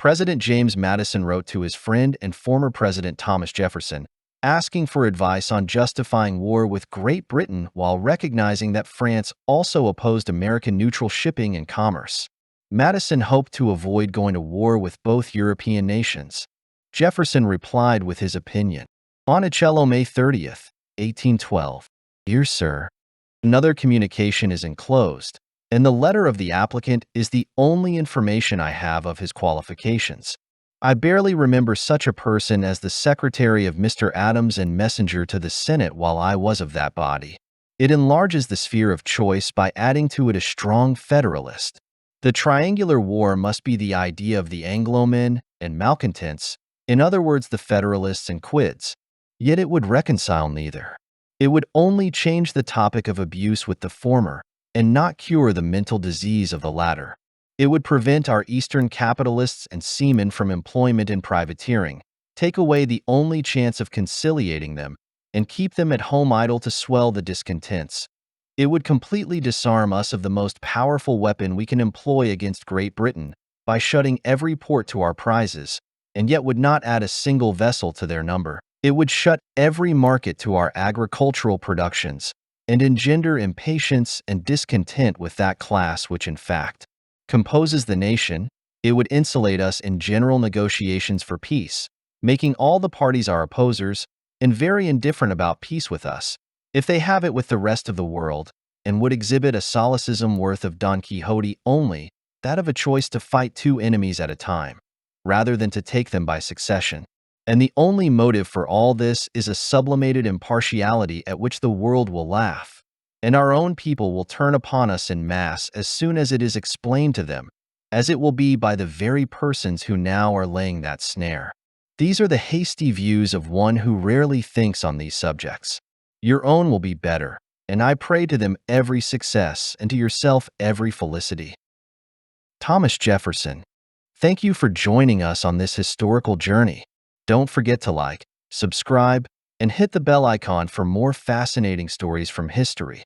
President James Madison wrote to his friend and former President Thomas Jefferson, asking for advice on justifying war with Great Britain while recognizing that France also opposed American neutral shipping and commerce. Madison hoped to avoid going to war with both European nations. Jefferson replied with his opinion. Monticello, May 30th, 1812. Dear Sir, another communication is enclosed, and the letter of the applicant is the only information I have of his qualifications. I barely remember such a person as the secretary of Mr. Adams and messenger to the Senate while I was of that body. It enlarges the sphere of choice by adding to it a strong federalist. The triangular war must be the idea of the Anglo-men and malcontents, in other words the Federalists and Quids, yet it would reconcile neither. It would only change the topic of abuse with the former, and not cure the mental disease of the latter. It would prevent our Eastern capitalists and seamen from employment and privateering, take away the only chance of conciliating them, and keep them at home idle to swell the discontents. It would completely disarm us of the most powerful weapon we can employ against Great Britain by shutting every port to our prizes, and yet would not add a single vessel to their number. It would shut every market to our agricultural productions, and engender impatience and discontent with that class which, in fact, composes the nation. It would insulate us in general negotiations for peace, making all the parties our opposers, and very indifferent about peace with us, if they have it with the rest of the world, and would exhibit a solecism worth of Don Quixote only, that of a choice to fight two enemies at a time, rather than to take them by succession. And the only motive for all this is a sublimated impartiality at which the world will laugh, and our own people will turn upon us in mass as soon as it is explained to them, as it will be by the very persons who now are laying that snare. These are the hasty views of one who rarely thinks on these subjects. Your own will be better, and I pray to them every success, and to yourself every felicity. Thomas Jefferson. Thank you for joining us on this historical journey. Don't forget to like, subscribe, and hit the bell icon for more fascinating stories from history.